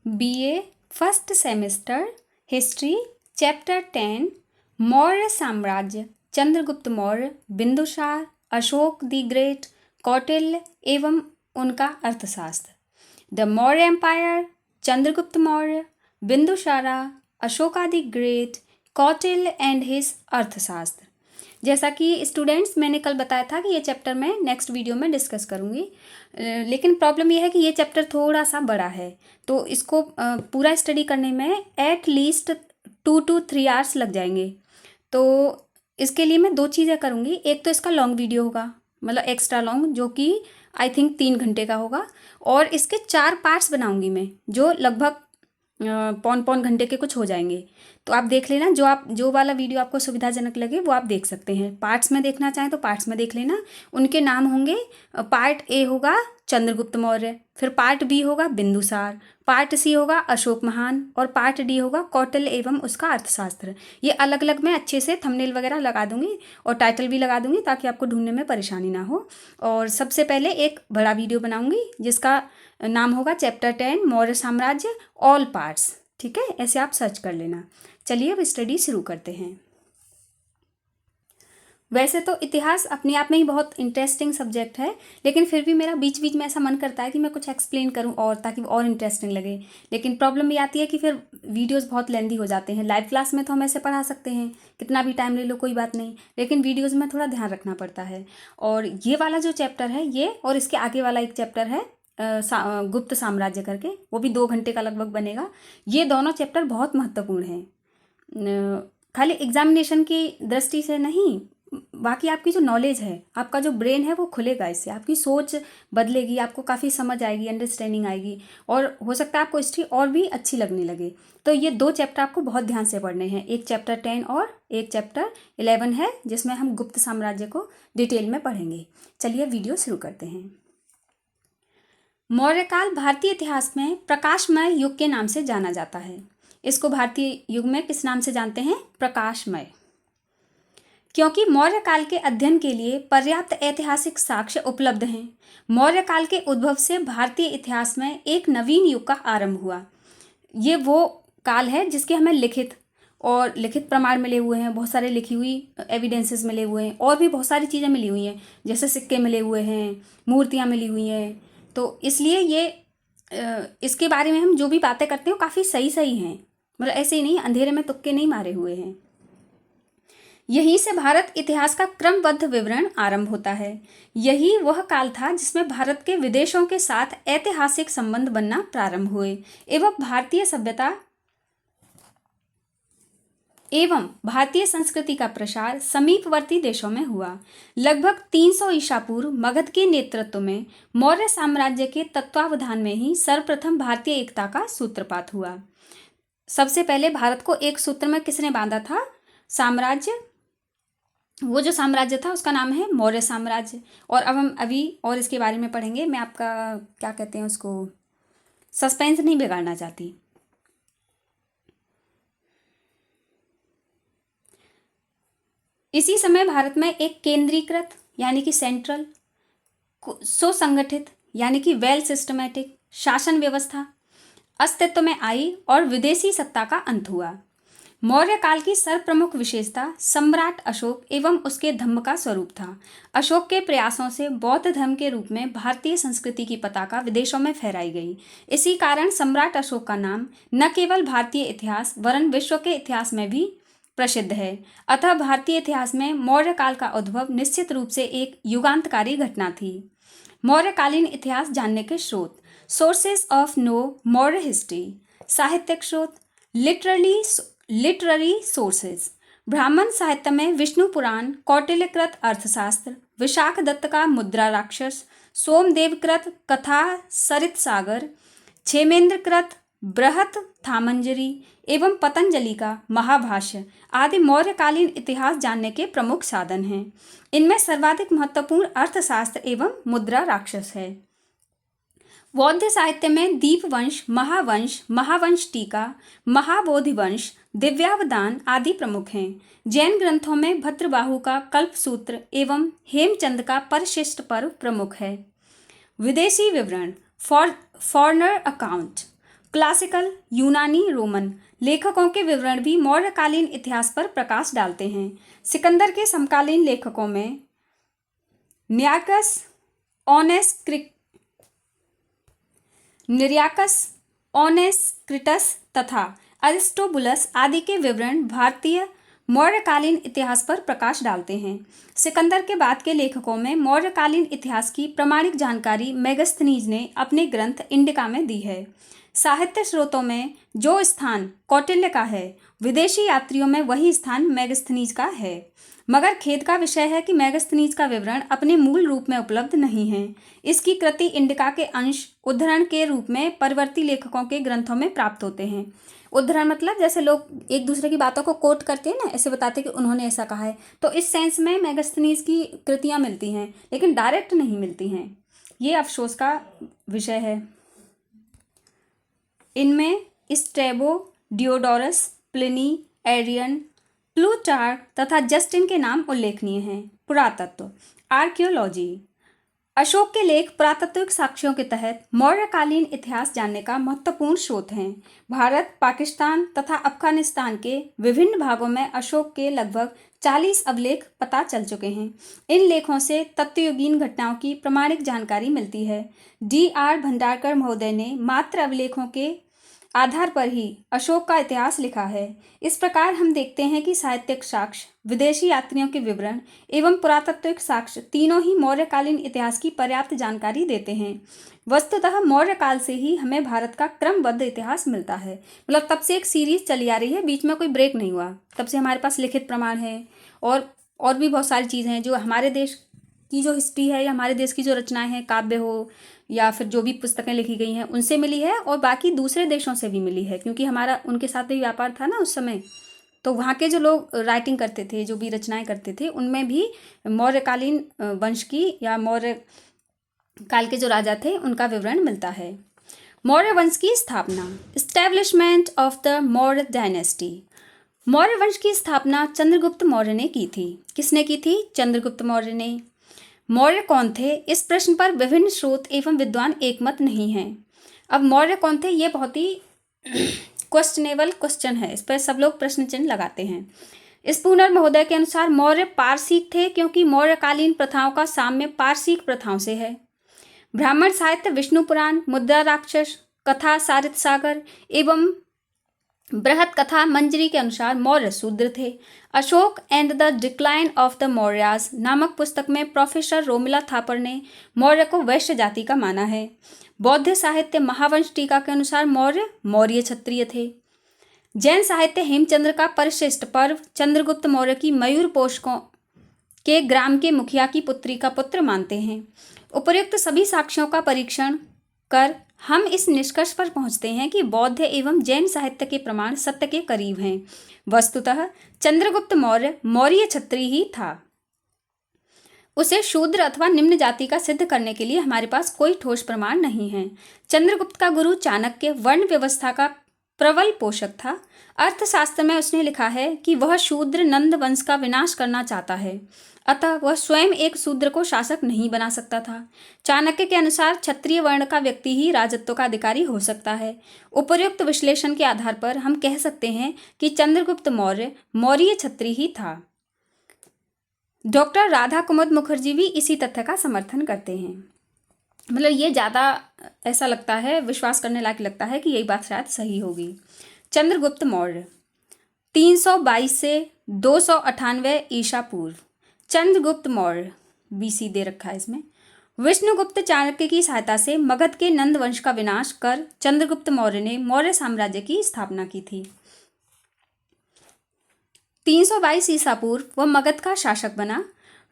BA first semester history chapter 10 Maurya साम्राज्य Chandragupta Maurya Bindusara Ashoka the great Kautilya एवं उनका Arthashastra. The Maurya empire Chandragupta Maurya Bindusara Ashoka the great Kautilya and his Arthashastra. जैसा कि स्टूडेंट्स मैंने कल बताया था कि ये चैप्टर मैं नेक्स्ट वीडियो में डिस्कस करूँगी, लेकिन प्रॉब्लम ये है कि ये चैप्टर थोड़ा सा बड़ा है, तो इसको पूरा स्टडी करने में एट लीस्ट 2 to 3 आवर्स लग जाएंगे। तो इसके लिए मैं 2 चीज़ें करूँगी। एक तो इसका लॉन्ग वीडियो होगा, मतलब एक्स्ट्रा लॉन्ग, जो कि आई थिंक 3 घंटे का होगा, और इसके 4 पार्ट्स बनाऊँगी मैं, जो लगभग पौन घंटे के कुछ हो जाएंगे। तो आप देख लेना, जो वाला वीडियो आपको सुविधाजनक लगे वो आप देख सकते हैं। पार्ट्स में देखना चाहें तो पार्ट्स में देख लेना। उनके नाम होंगे, पार्ट ए होगा चंद्रगुप्त मौर्य, फिर पार्ट बी होगा बिंदुसार, पार्ट सी होगा अशोक महान, और पार्ट डी होगा कौटिल्य एवं उसका अर्थशास्त्र। ये अलग अलग मैं अच्छे से थंबनेल वगैरह लगा दूंगी और टाइटल भी लगा दूंगी, ताकि आपको ढूंढने में परेशानी ना हो। और सबसे पहले एक बड़ा वीडियो बनाऊंगी जिसका नाम होगा चैप्टर 10 मौर्य साम्राज्य ऑल पार्ट्स। ठीक है, ऐसे आप सर्च कर लेना। चलिए अब स्टडी शुरू करते हैं। वैसे तो इतिहास अपने आप में ही बहुत इंटरेस्टिंग सब्जेक्ट है, लेकिन फिर भी मेरा बीच बीच में ऐसा मन करता है कि मैं कुछ एक्सप्लेन करूं और, ताकि और इंटरेस्टिंग लगे। लेकिन प्रॉब्लम ये आती है कि फिर वीडियोस बहुत लेंदी हो जाते हैं। लाइव क्लास में तो हम ऐसे पढ़ा सकते हैं, कितना भी टाइम ले लो कोई बात नहीं, लेकिन वीडियोज़ में थोड़ा ध्यान रखना पड़ता है। और ये वाला जो चैप्टर है ये, और इसके आगे वाला एक चैप्टर है गुप्त साम्राज्य करके, वो भी 2 घंटे का लगभग बनेगा। ये दोनों चैप्टर बहुत महत्वपूर्ण हैं, खाली एग्जामिनेशन की दृष्टि से नहीं, बाकी आपकी जो नॉलेज है, आपका जो ब्रेन है वो खुलेगा इससे, आपकी सोच बदलेगी, आपको काफ़ी समझ आएगी, अंडरस्टैंडिंग आएगी, और हो सकता है आपको हिस्ट्री और भी अच्छी लगने लगे। तो ये 2 चैप्टर आपको बहुत ध्यान से पढ़ने हैं, एक चैप्टर 10 और एक चैप्टर 11 है, जिसमें हम गुप्त साम्राज्य को डिटेल में पढ़ेंगे। चलिए वीडियो शुरू करते हैं। मौर्यकाल भारतीय इतिहास में प्रकाशमय युग के नाम से जाना जाता है। इसको भारतीय युग में किस नाम से जानते हैं? प्रकाशमय। क्योंकि मौर्य काल के अध्ययन के लिए पर्याप्त ऐतिहासिक साक्ष्य उपलब्ध हैं। मौर्य काल के उद्भव से भारतीय इतिहास में एक नवीन युग का आरंभ हुआ। ये वो काल है जिसके हमें लिखित प्रमाण मिले हुए हैं, बहुत सारे लिखी हुई एविडेंसेस मिले हुए हैं, और भी बहुत सारी चीज़ें मिली हुई हैं, जैसे सिक्के मिले हुए हैं, मूर्तियाँ मिली हुई हैं। तो इसलिए ये इसके बारे में हम जो भी बातें करते हैं वो काफ़ी सही हैं, मतलब ऐसे ही नहीं, अंधेरे में तुक्के नहीं मारे हुए हैं। यहीं से भारत इतिहास का क्रमबद्ध विवरण आरंभ होता है। यही वह काल था जिसमें भारत के विदेशों के साथ ऐतिहासिक संबंध बनना प्रारंभ हुए एवं भारतीय संस्कृति का प्रसार समीपवर्ती देशों में हुआ। लगभग 300 ईसा पूर्व मगध के नेतृत्व में मौर्य साम्राज्य के तत्वावधान में ही सर्वप्रथम भारतीय एकता का सूत्रपात हुआ। सबसे पहले भारत को एक सूत्र में किसने बांधा था? साम्राज्य। वो जो साम्राज्य था उसका नाम है मौर्य साम्राज्य। और अब हम अभी और इसके बारे में पढ़ेंगे। मैं आपका क्या कहते हैं उसको, सस्पेंस नहीं बिगाड़ना चाहती। इसी समय भारत में एक केंद्रीकृत यानी कि सेंट्रल, सुसंगठित यानी कि वेल सिस्टमैटिक शासन व्यवस्था अस्तित्व में आई और विदेशी सत्ता का अंत हुआ। मौर्य काल की सर्वप्रमुख विशेषता सम्राट अशोक एवं उसके धम्म का स्वरूप था। अशोक के प्रयासों से बौद्ध धर्म के रूप में भारतीय संस्कृति की पताका विदेशों में फहराई गई। इसी कारण सम्राट अशोक का नाम न केवल भारतीय इतिहास वरन विश्व के इतिहास में भी प्रसिद्ध है। अतः भारतीय इतिहास में मौर्य काल का उद्भव निश्चित रूप से एक युगांतकारी घटना थी। मौर्यकालीन इतिहास जानने के स्रोत, sources of know Maurya history. साहित्यिक स्रोत, लिटरेरी सोर्सेज। ब्राह्मण साहित्य में विष्णु पुराण, कौटिल्यकृत अर्थशास्त्र, विशाख दत्त का मुद्रा राक्षस, सोमदेवकृत कथा सरित सागर, क्षेमेंद्रकृत बृहत थामंजरी एवं पतंजलि का महाभाष्य आदि मौर्यकालीन इतिहास जानने के प्रमुख साधन हैं। इनमें सर्वाधिक महत्वपूर्ण अर्थशास्त्र एवं मुद्रा राक्षस है। बौद्ध साहित्य में दीपवंश, महावंश टीका, महाबोधिवंश, दिव्यावदान आदि प्रमुख हैं। जैन ग्रंथों में भद्रबाहु का कल्पसूत्र एवं हेमचंद का परशिष्ट पर्व प्रमुख है। विदेशी विवरण, फॉरनर अकाउंट। क्लासिकल, यूनानी, रोमन लेखकों के विवरण भी मौर्यकालीन इतिहास पर प्रकाश डालते हैं। सिकंदर के समकालीन लेखकों में नियाकस ओनेस्क्रिटस तथा अरिस्टोबुलस आदि के विवरण भारतीय मौर्यकालीन इतिहास पर प्रकाश डालते हैं। सिकंदर के बाद के लेखकों में मौर्यकालीन इतिहास की प्रामाणिक जानकारी मेगस्थनीज ने अपने ग्रंथ इंडिका में दी है। साहित्य स्रोतों में जो स्थान कौटिल्य का है, विदेशी यात्रियों में वही स्थान मेगस्थनीज का है। मगर खेद का विषय है कि मेगस्थनीज का विवरण अपने मूल रूप में उपलब्ध नहीं है। इसकी कृति इंडिका के अंश उद्धरण के रूप में परवर्ती लेखकों के ग्रंथों में प्राप्त होते हैं। उद्धरण मतलब जैसे लोग एक दूसरे की बातों को कोट करते हैं ना, ऐसे बताते हैं कि उन्होंने ऐसा कहा है, तो इस सेंस में मेगस्थनीज की कृतियां मिलती हैं, लेकिन डायरेक्ट नहीं मिलती हैं। ये अफसोस का विषय है। इनमें Strabo, Diodorus, Pliny, Arrian, Plutarch तथा जस्टिन के नाम उल्लेखनीय हैं। पुरातत्व, आर्कियोलॉजी। अशोक के लेख पुरातात्विक साक्ष्यों के तहत मौर्यकालीन इतिहास जानने का महत्वपूर्ण स्रोत हैं। भारत, पाकिस्तान तथा अफगानिस्तान के विभिन्न भागों में अशोक के लगभग 40 अभिलेख पता चल चुके हैं। इन लेखों से तत्वयुगीन घटनाओं की प्रामाणिक जानकारी मिलती है। D.R. भंडारकर महोदय ने मात्र अभिलेखों के आधार पर ही अशोक का इतिहास लिखा है। इस प्रकार हम देखते हैं कि साहित्यिक साक्ष्य, विदेशी यात्रियों के विवरण एवं पुरातात्विक साक्ष्य तीनों ही मौर्यकालीन इतिहास की पर्याप्त जानकारी देते हैं। वस्तुतः मौर्य काल से ही हमें भारत का क्रमबद्ध इतिहास मिलता है। मतलब तब से एक सीरीज चली आ रही है, बीच में कोई ब्रेक नहीं हुआ। तब से हमारे पास लिखित प्रमाण है और भी बहुत सारी चीज़ें हैं जो हमारे देश की जो हिस्ट्री है या हमारे देश की जो रचनाएं हैं, काव्य हो या फिर जो भी पुस्तकें लिखी गई हैं, उनसे मिली है और बाकी दूसरे देशों से भी मिली है, क्योंकि हमारा उनके साथ भी व्यापार था ना उस समय। तो वहाँ के जो लोग राइटिंग करते थे, जो भी रचनाएं करते थे, उनमें भी मौर्यकालीन वंश की या मौर्य काल के जो राजा थे उनका विवरण मिलता है। मौर्य वंश की स्थापना, establishment of the Maurya dynasty. Maurya वंश की स्थापना चंद्रगुप्त मौर्य ने की थी। किसने की थी? चंद्रगुप्त मौर्य ने। मौर्य कौन थे? इस प्रश्न पर विभिन्न स्रोत एवं विद्वान एकमत नहीं हैं। अब मौर्य कौन थे, ये बहुत ही क्वेश्चनेबल क्वेश्चन है, इस पर सब लोग प्रश्न चिन्ह लगाते हैं। स्पूनर महोदय के अनुसार मौर्य पारसिक थे, क्योंकि मौर्यकालीन प्रथाओं का साम्य पारसिक प्रथाओं से है। ब्राह्मण साहित्य विष्णु पुराण, मुद्रा राक्षस, कथा सारित सागर एवं बृहत कथा मंजरी के अनुसार मौर्य शूद्र थे। Ashok and the decline of the Mauryas नामक पुस्तक में प्रोफेसर रोमिला थापर ने मौर्य को वैश्य जाति का माना है। बौद्ध साहित्य महावंश टीका के अनुसार मौर्य क्षत्रिय थे। जैन साहित्य हेमचंद्र का परिशिष्ट पर्व चंद्रगुप्त मौर्य की मयूर पोषकों के ग्राम के मुखिया की पुत्री का पुत्र मानते हैं। उपर्युक्त सभी साक्ष्यों का परीक्षण कर हम इस निष्कर्ष पर पहुंचते हैं कि बौद्ध एवं जैन साहित्य के प्रमाण सत्य के करीब हैं। वस्तुतः चंद्रगुप्त मौर्य क्षत्रिय ही था। उसे शूद्र अथवा निम्न जाति का सिद्ध करने के लिए हमारे पास कोई ठोस प्रमाण नहीं है। चंद्रगुप्त का गुरु चाणक्य वर्ण व्यवस्था का प्रबल पोषक था। अर्थशास्त्र में उसने लिखा है कि वह शूद्र नंद वंश का विनाश करना चाहता है, अतः वह स्वयं एक शूद्र को शासक नहीं बना सकता था। चाणक्य के अनुसार क्षत्रिय वर्ण का व्यक्ति ही राजत्व का अधिकारी हो सकता है। उपर्युक्त विश्लेषण के आधार पर हम कह सकते हैं कि चंद्रगुप्त मौर्य क्षत्रिय ही था। डॉक्टर राधा कुमुद मुखर्जी भी इसी तथ्य का समर्थन करते हैं। मतलब ये ज़्यादा ऐसा लगता है, विश्वास करने लायक लगता है कि यही बात शायद सही होगी। चंद्रगुप्त मौर्य 322 से 298 ईसा पूर्व। चंद्रगुप्त मौर्य BC दे रखा है इसमें। विष्णुगुप्त चाणक्य की सहायता से मगध के नंद वंश का विनाश कर चंद्रगुप्त मौर्य ने मौर्य साम्राज्य की स्थापना की थी। 322 ईसा पूर्व वह मगध का शासक बना।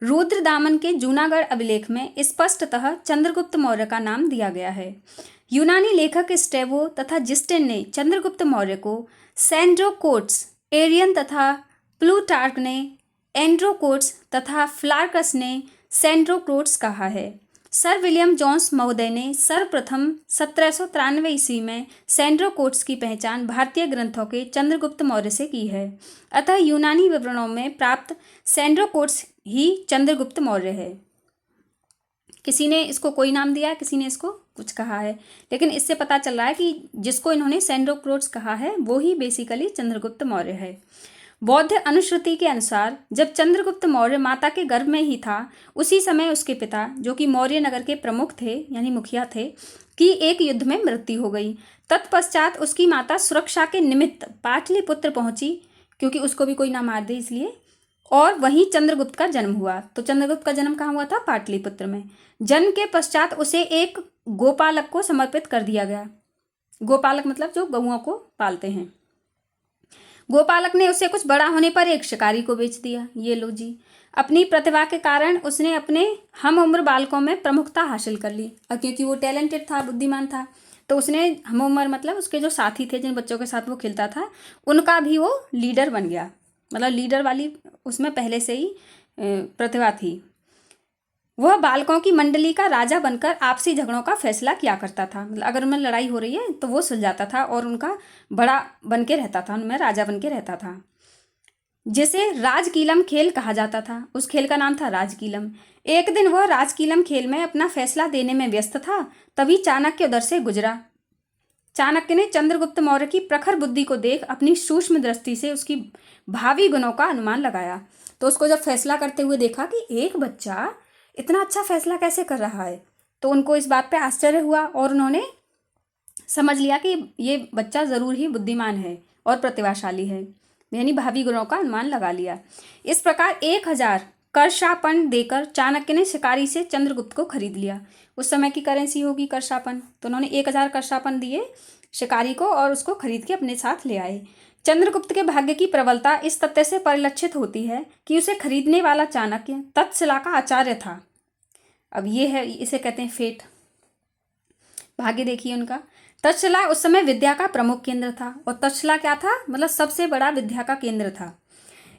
रुद्रदामन के जूनागढ़ अभिलेख में स्पष्टतः चंद्रगुप्त मौर्य का नाम दिया गया है। यूनानी लेखक स्ट्रैबो तथा जिस्टिन ने चंद्रगुप्त मौर्य को सेंड्रोकोट्स, एरियन तथा प्लूटार्क ने एंड्रोकोट्स तथा फ्लार्कस ने सेंड्रोकोट्स कहा है। सर विलियम जोन्स महोदय ने सर्वप्रथम 1793 ईस्वी में सेंड्रोकोट्स की पहचान भारतीय ग्रंथों के चंद्रगुप्त मौर्य से की है। अतः यूनानी विवरणों में प्राप्त सेंड्रोकोट्स ही चंद्रगुप्त मौर्य है। किसी ने इसको कोई नाम दिया है, किसी ने इसको कुछ कहा है, लेकिन इससे पता चल रहा है कि जिसको इन्होंने सेंड्रोक्रोट्स कहा है वो ही बेसिकली चंद्रगुप्त मौर्य है। बौद्ध अनुश्रुति के अनुसार जब चंद्रगुप्त मौर्य माता के गर्भ में ही था, उसी समय उसके पिता, जो कि मौर्य नगर के प्रमुख थे यानी मुखिया थे, की एक युद्ध में मृत्यु हो गई। तत्पश्चात उसकी माता सुरक्षा के निमित्त पाटलिपुत्र पहुंची, क्योंकि उसको भी कोई ना मार दे इसलिए, और वहीं चंद्रगुप्त का जन्म हुआ। तो चंद्रगुप्त का जन्म कहाँ हुआ था? पाटलिपुत्र में। जन्म के पश्चात उसे एक गोपालक को समर्पित कर दिया गया। गोपालक मतलब जो गौओं को पालते हैं। गोपालक ने उसे कुछ बड़ा होने पर एक शिकारी को बेच दिया। ये लो जी, अपनी प्रतिभा के कारण उसने अपने हम उम्र बालकों में प्रमुखता हासिल कर ली, और क्योंकि वो टैलेंटेड था, बुद्धिमान था, तो उसने हम उम्र मतलब उसके जो साथी थे, जिन बच्चों के साथ वो खेलता था, उनका भी वो लीडर बन गया। मतलब लीडर वाली उसमें पहले से ही प्रतिभा थी। वह बालकों की मंडली का राजा बनकर आपसी झगड़ों का फैसला किया करता था। मतलब अगर उनमें लड़ाई हो रही है तो वो सुलझाता था और उनका बड़ा बन के रहता था, उनमें राजा बन के रहता था, जिसे राजकीलम खेल कहा जाता था। उस खेल का नाम था राजकीलम। एक दिन वह राजकीलम खेल में अपना फैसला देने में व्यस्त था, तभी चाणक्य उधर से गुजरा। चाणक्य ने चंद्रगुप्त मौर्य की प्रखर बुद्धि को देख अपनी सूक्ष्म दृष्टि से उसकी भावी गुणों का अनुमान लगाया। तो उसको जब फैसला करते हुए देखा कि एक बच्चा इतना अच्छा फैसला कैसे कर रहा है, तो उनको इस बात पे आश्चर्य हुआ और उन्होंने समझ लिया कि ये बच्चा ज़रूर ही बुद्धिमान है और प्रतिभाशाली है, यानी भावी गुणों का अनुमान लगा लिया। इस प्रकार 1000 करशापन देकर चाणक्य ने शिकारी से चंद्रगुप्त को खरीद लिया। उस समय की करेंसी होगी करशापन, तो उन्होंने 1000 करशापन दिए शिकारी को और उसको खरीद के अपने साथ ले आए। चंद्रगुप्त के भाग्य की प्रबलता इस तथ्य से परिलक्षित होती है कि उसे खरीदने वाला चाणक्य तक्षशिला का आचार्य था। अब ये है, इसे कहते हैं फेट, भाग्य देखिए उनका। तक्षशिला उस समय विद्या का प्रमुख केंद्र था, और तक्षशिला क्या था? मतलब सबसे बड़ा विद्या का केंद्र था।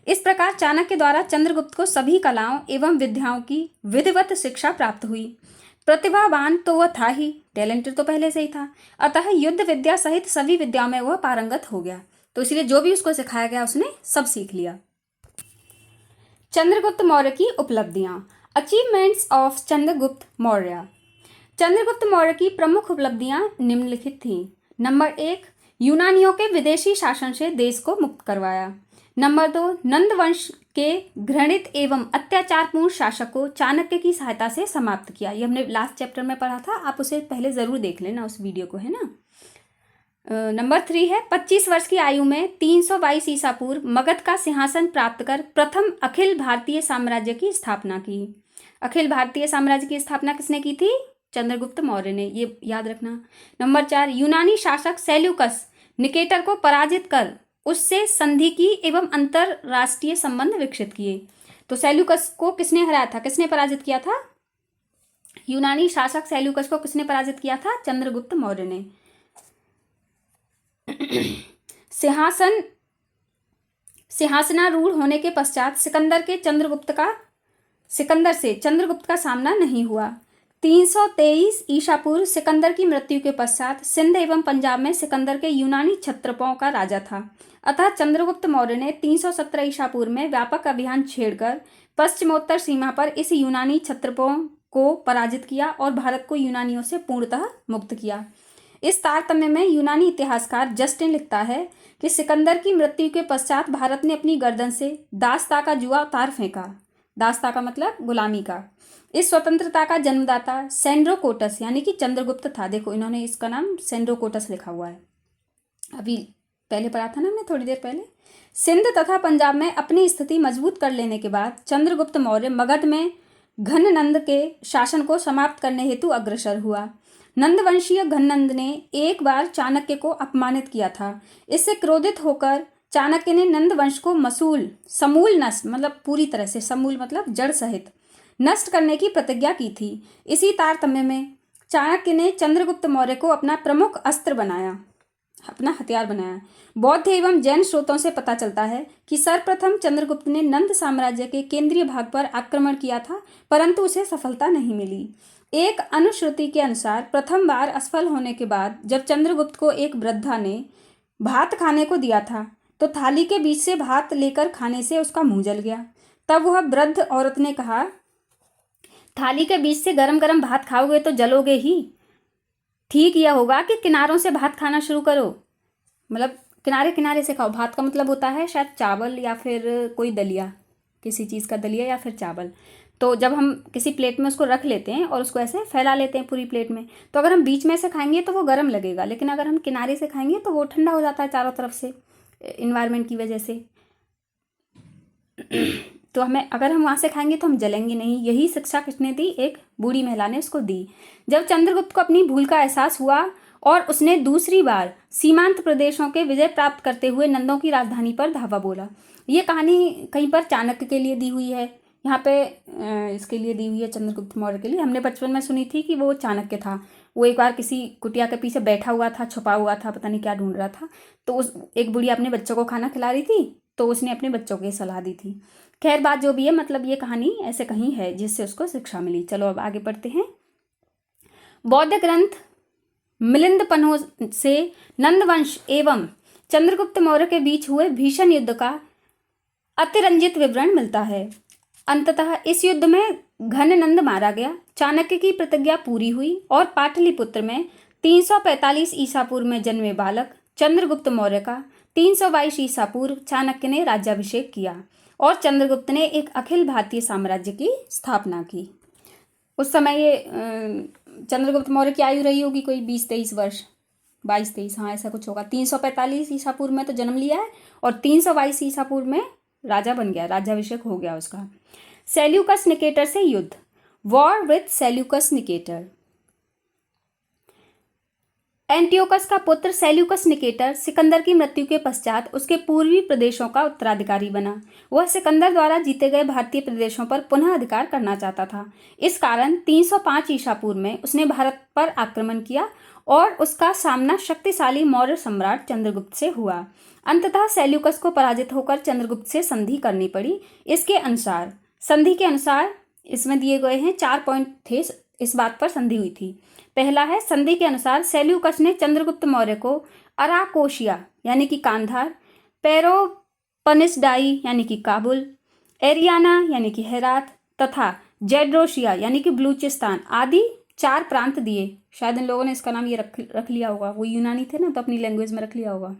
इस प्रकार चाणक्य द्वारा चंद्रगुप्त को सभी कलाओं एवं विद्याओं की विधिवत शिक्षा प्राप्त हुई। प्रतिभावान तो वह था ही, टैलेंटेड तो पहले से ही था, अतः युद्ध विद्या सहित सभी विद्याओं में वह पारंगत हो गया। तो इसलिए जो भी उसको सिखाया गया उसने सब सीख लिया। चंद्रगुप्त मौर्य की उपलब्धियां। Achievements of Chandragupta Maurya. चंद्रगुप्त मौर्य की प्रमुख उपलब्धियां निम्नलिखित थीं। नंबर 1, यूनानियों के विदेशी शासन से देश को मुक्त करवाया। नंबर 2, नंद वंश के घृणित एवं अत्याचारपूर्ण शासक को चाणक्य की सहायता से समाप्त किया। ये हमने लास्ट चैप्टर में पढ़ा था, आप उसे पहले ज़रूर देख लेना उस वीडियो को, है ना। नंबर 3 है 25 वर्ष की आयु में 322 ईसा पूर्व मगध का सिंहासन प्राप्त कर प्रथम अखिल भारतीय साम्राज्य की स्थापना की। अखिल भारतीय साम्राज्य की स्थापना किसने की थी? चंद्रगुप्त मौर्य ने, ये याद रखना। नंबर 4, यूनानी शासक सेल्यूकस निकेटर को पराजित कर उससे संधि की एवं अंतरराष्ट्रीय संबंध विकसित किए। तो सेल्यूकस को किसने हराया था, किसने पराजित किया था? यूनानी शासक सेल्यूकस को किसने पराजित किया था? चंद्रगुप्त मौर्य ने। सिंहासनारूढ़ होने के पश्चात सिकंदर से चंद्रगुप्त का सामना नहीं हुआ। 323 ईसा पूर्व सिकंदर की मृत्यु के पश्चात सिंध एवं पंजाब में सिकंदर के यूनानी क्षत्रपों का राजा था। अतः चंद्रगुप्त मौर्य ने 317 ईसा पूर्व में व्यापक अभियान छेड़कर पश्चिमोत्तर सीमा पर इस यूनानी क्षत्रपों को पराजित किया और भारत को यूनानियों से पूर्णतः मुक्त किया। इस तारतम्य में यूनानी इतिहासकार जस्टिन लिखता है कि सिकंदर की मृत्यु के पश्चात भारत ने अपनी गर्दन से दासता का जुआ उतार फेंका। दासता का मतलब गुलामी का। इस स्वतंत्रता का जन्मदाता सेंड्रोकोटस यानी कि चंद्रगुप्त था। देखो इन्होंने इसका नाम सेंड्रोकोटस लिखा हुआ है, अभी पहले पढ़ा था ना हमने थोड़ी देर पहले। सिंध तथा पंजाब में अपनी स्थिति मजबूत कर लेने के बाद चंद्रगुप्त मौर्य मगध में घननंद के शासन को समाप्त करने हेतु अग्रसर हुआ। नंदवंशीय घननंद ने एक बार चाणक्य को अपमानित किया था। इससे क्रोधित होकर चाणक्य ने नंद वंश को समूल नष्ट मतलब पूरी तरह से, समूल मतलब जड़ सहित नष्ट करने की प्रतिज्ञा की थी। इसी तारतम्य में चाणक्य ने चंद्रगुप्त मौर्य को अपना प्रमुख अस्त्र बनाया, अपना हथियार बनाया। बौद्ध एवं जैन स्रोतों से पता चलता है कि सर्वप्रथम चंद्रगुप्त ने नंद साम्राज्य के केंद्रीय भाग पर आक्रमण किया था, परंतु उसे सफलता नहीं मिली। एक अनुश्रुति के अनुसार प्रथम बार असफल होने के बाद जब चंद्रगुप्त को एक वृद्धा ने भात खाने को दिया था, तो थाली के बीच से भात लेकर खाने से उसका मुंह जल गया। तब वह वृद्ध औरत ने कहा, थाली के बीच से गरम गरम भात खाओगे तो जलोगे ही। ठीक यह होगा कि किनारों से भात खाना शुरू करो, मतलब किनारे किनारे से खाओ। भात का मतलब होता है शायद चावल या फिर कोई दलिया, किसी चीज़ का दलिया या फिर चावल। तो जब हम किसी प्लेट में उसको रख लेते हैं और उसको ऐसे फैला लेते हैं पूरी प्लेट में, तो अगर हम बीच में से खाएंगे तो वो गर्म लगेगा, लेकिन अगर हम किनारे से खाएंगे तो वो ठंडा हो जाता है चारों तरफ से, इन्वायरमेंट की वजह से। तो हमें, अगर हम वहाँ से खाएंगे तो हम जलेंगे नहीं। यही शिक्षा किसने दी? एक बूढ़ी महिला ने उसको दी। जब चंद्रगुप्त को अपनी भूल का एहसास हुआ और उसने दूसरी बार सीमांत प्रदेशों के विजय प्राप्त करते हुए नंदों की राजधानी पर धावा बोला। ये कहानी कहीं पर चाणक्य के लिए दी हुई है, यहाँ पे इसके लिए दी हुई है, चंद्रगुप्त मौर्य के लिए। हमने बचपन में सुनी थी कि वो चाणक्य था, वो एक बार किसी कुटिया के पीछे बैठा हुआ था, छुपा हुआ था, पता नहीं क्या ढूंढ रहा था। तो उस एक बुढ़िया अपने बच्चों को खाना खिला रही थी, तो उसने अपने बच्चों को ये सलाह दी थी। खैर बात जो भी है, मतलब ये कहानी ऐसे कहीं है जिससे उसको शिक्षा मिली। चलो अब आगे पढ़ते हैं। बौद्ध ग्रंथ मिलिंद पन्हों से नंदवंश एवं चंद्रगुप्त मौर्य के बीच हुए भीषण युद्ध का अतिरंजित विवरण मिलता है। अंततः इस युद्ध में घननंद मारा गया, चाणक्य की प्रतिज्ञा पूरी हुई और पाटलिपुत्र में 345 ईसा पूर्व में जन्मे बालक चंद्रगुप्त मौर्य का 322 ईसा पूर्व चाणक्य ने राज्याभिषेक किया और चंद्रगुप्त ने एक अखिल भारतीय साम्राज्य की स्थापना की। उस समय ये चंद्रगुप्त मौर्य की आयु रही होगी कोई 20-23 वर्ष, 22-23, हाँ ऐसा कुछ होगा। 345 ईसा पूर्व में तो जन्म लिया है और 322 ईसा पूर्व में राजा बन गया, राज्याभिषेक हो गया उसका। सेल्यूकस निकेटर से युद्ध, war with Seleucus Nicator. Antiochus का पुत्र सेल्यूकस निकेटर सिकंदर की मृत्यु के पश्चात उसके पूर्वी प्रदेशों का उत्तराधिकारी बना। वह सिकंदर द्वारा जीते गए भारतीय प्रदेशों पर पुनः अधिकार करना चाहता था। इस कारण 305 ईसा पूर्व में उसने भारत पर आक्रमण किया और उसका सामना शक्तिशाली मौर्य सम्राट चंद्रगुप्त से हुआ। अंततः सेल्यूकस को पराजित होकर चंद्रगुप्त से संधि करनी पड़ी। इसके अनुसार, संधि के अनुसार इसमें दिए गए हैं 4 पॉइंट थे, इस बात पर संधि हुई थी। पहला है, संधि के अनुसार सेल्यूकस ने चंद्रगुप्त मौर्य को अराकोशिया यानी कि कांधार, पेरोपनिसडाई यानी कि काबुल, एरियाना यानी कि हेरात तथा जेड्रोशिया यानी कि बलूचिस्तान आदि 4 प्रांत दिए। शायद इन लोगों ने इसका नाम ये रख लिया होगा, वो यूनानी थे ना तो अपनी लैंग्वेज में रख लिया होगा।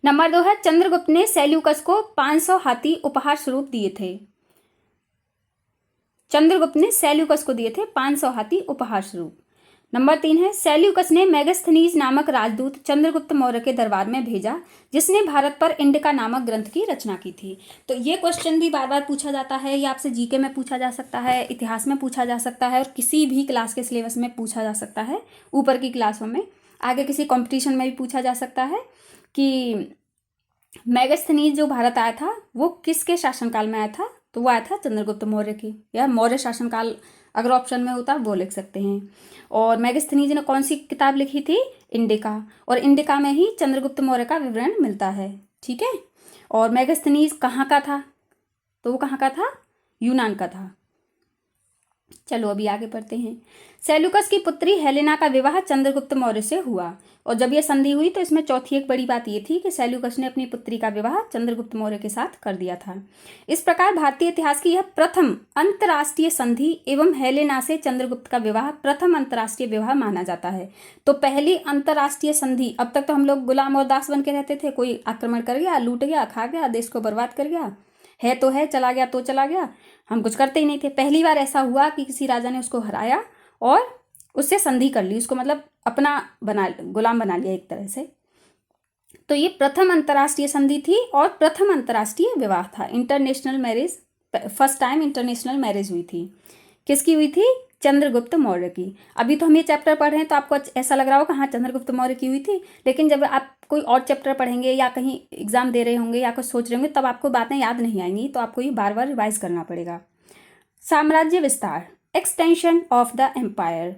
नंबर 2 है, चंद्रगुप्त ने सेल्यूकस को 500 हाथी उपहार स्वरूप दिए थे। चंद्रगुप्त ने सेल्यूकस को दिए थे 500 हाथी उपहार स्वरूप। नंबर 3 है, सेल्यूकस ने मेगास्थनीज नामक राजदूत चंद्रगुप्त मौर्य के दरबार में भेजा, जिसने भारत पर इंडिका नामक ग्रंथ की रचना की थी। तो ये क्वेश्चन भी बार बार पूछा जाता है, ये आपसे जीके में पूछा जा सकता है, इतिहास में पूछा जा सकता है और किसी भी क्लास के सिलेबस में पूछा जा सकता है, ऊपर की क्लासों में, आगे किसी कॉम्पिटिशन में भी पूछा जा सकता है कि मेगास्थनीज जो भारत आया था वो किसके शासनकाल में आया था। तो वो आया था चंद्रगुप्त मौर्य की, या मौर्य शासनकाल अगर ऑप्शन में होता वो लिख सकते हैं। और मेगास्थनीज ने कौन सी किताब लिखी थी? इंडिका, और इंडिका में ही चंद्रगुप्त मौर्य का विवरण मिलता है। ठीक है, और मेगास्थनीज कहाँ का था? तो वो कहाँ का था? यूनान का था। चलो अभी आगे पढ़ते हैं। सेल्यूकस की पुत्री हेलेना का विवाह चंद्रगुप्त मौर्य से हुआ, और जब यह संधि हुई तो इसमें चौथी एक बड़ी बात यह थी कि सेल्यूकस ने अपनी पुत्री का विवाह चंद्रगुप्त मौर्य के साथ कर दिया था। इस प्रकार भारतीय इतिहास की यह प्रथम अंतर्राष्ट्रीय संधि एवं हेलेना से चंद्रगुप्त का विवाह प्रथम अंतर्राष्ट्रीय विवाह माना जाता है। तो पहली अंतर्राष्ट्रीय संधि, अब तक तो हम लोग गुलाम और दास बन के रहते थे, कोई आक्रमण कर गया, लूट गया, खा गया, देश को बर्बाद कर गया, है तो है, चला गया तो चला गया, हम कुछ करते ही नहीं थे। पहली बार ऐसा हुआ कि किसी राजा ने उसको हराया और उससे संधि कर ली, उसको मतलब अपना गुलाम बना लिया एक तरह से। तो ये प्रथम अंतर्राष्ट्रीय संधि थी और प्रथम अंतर्राष्ट्रीय विवाह था, international marriage, first time international marriage हुई थी। किसकी हुई थी? चंद्रगुप्त मौर्य की। अभी तो हम ये चैप्टर पढ़ रहे हैं तो आपको ऐसा लग रहा होगा हाँ चंद्रगुप्त मौर्य की हुई थी, लेकिन जब आप कोई और चैप्टर पढ़ेंगे या कहीं एग्जाम दे रहे होंगे या कुछ सोच रहे होंगे तब आपको बातें याद नहीं आएंगी, तो आपको ये बार बार रिवाइज करना पड़ेगा। साम्राज्य विस्तार, extension of the empire.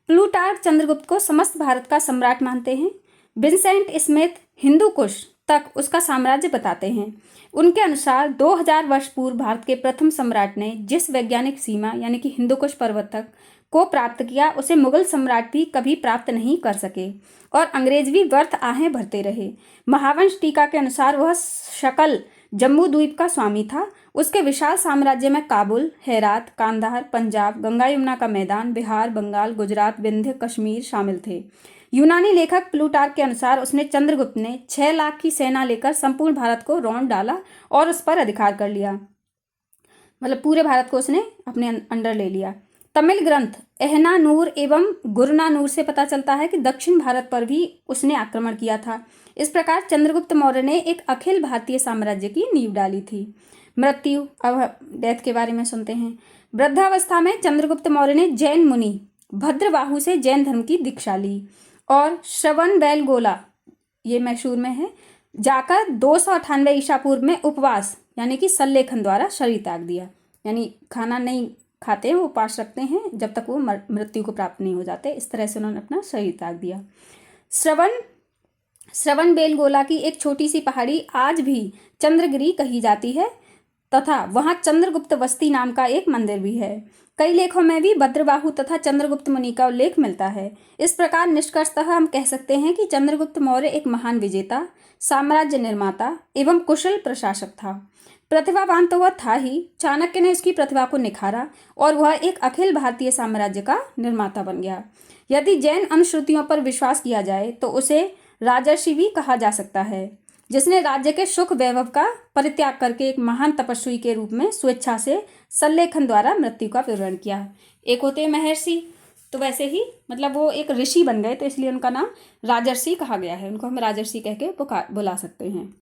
Plutarch Chandragupta को समस्त भारत का सम्राट मानते हैं। विंसेंट स्मिथ हिंदू कुश तक उसका साम्राज्य बताते हैं। उनके अनुसार 2000 वर्ष पूर्व भारत के प्रथम सम्राट ने जिस वैज्ञानिक सीमा यानी कि हिंदुकुश पर्वत तक को प्राप्त किया उसे मुगल सम्राट भी कभी प्राप्त नहीं कर सके और अंग्रेज भी व्यर्थ आहें भरते रहे। महावंश टीका के अनुसार वह शकल जम्बू द्वीप का स्वामी था। उसके विशाल साम्राज्य में काबुल, हेरात, कांधार, पंजाब, गंगा यमुना का मैदान, बिहार, बंगाल, गुजरात, विंध्य, कश्मीर शामिल थे। यूनानी लेखक प्लूटार्क के अनुसार उसने चंद्रगुप्त ने 6 लाख की सेना लेकर संपूर्ण भारत को रौंद डाला और उस पर अधिकार कर लिया, मतलब पूरे भारत को उसने अपने अंडर ले लिया। तमिल ग्रंथ एहनानूर एवं गुरनानूर से पता चलता है कि दक्षिण भारत पर भी उसने आक्रमण किया था। इस प्रकार चंद्रगुप्त मौर्य ने एक अखिल भारतीय साम्राज्य की नींव डाली थी। मृत्यु, अब डेथ के बारे में सुनते हैं। वृद्धावस्था में चंद्रगुप्त मौर्य ने जैन मुनि भद्रबाहु से जैन धर्म की दीक्षा ली और श्रवणबेलगोला, ये मैसूर में है, जाकर 298 ईसा पूर्व में उपवास यानी कि सल्लेखन द्वारा शरीर त्याग दिया। यानी खाना नहीं खाते हैं, वो उपवास रखते हैं जब तक वो मृत्यु को प्राप्त नहीं हो जाते। इस तरह से उन्होंने अपना शरीर त्याग दिया। श्रवणबेलगोला की एक छोटी सी पहाड़ी आज भी चंद्रगिरी कही जाती है तथा वहाँ चंद्रगुप्त वस्ती नाम का एक मंदिर भी है। कई लेखों में भी भद्रबाहु तथा चंद्रगुप्त मुनि का उल्लेख मिलता है। इस प्रकार निष्कर्षतः हम कह सकते हैं कि चंद्रगुप्त मौर्य एक महान विजेता, साम्राज्य निर्माता एवं कुशल प्रशासक था। प्रतिभावान तो वह था ही, चाणक्य ने उसकी प्रतिभा को निखारा और वह एक अखिल भारतीय साम्राज्य का निर्माता बन गया। यदि जैन अनुश्रुतियों पर विश्वास किया जाए तो उसे राजर्षि भी कहा जा सकता है, जिसने राज्य के सुख वैभव का परित्याग करके एक महान तपस्वी के रूप में स्वेच्छा से सल्लेखन द्वारा मृत्यु का विवरण किया। एक होते हैं महर्षि, तो वैसे ही मतलब वो एक ऋषि बन गए, तो इसलिए उनका नाम राजर्षि कहा गया है। उनको हम राजर्षि कह के बुला सकते हैं।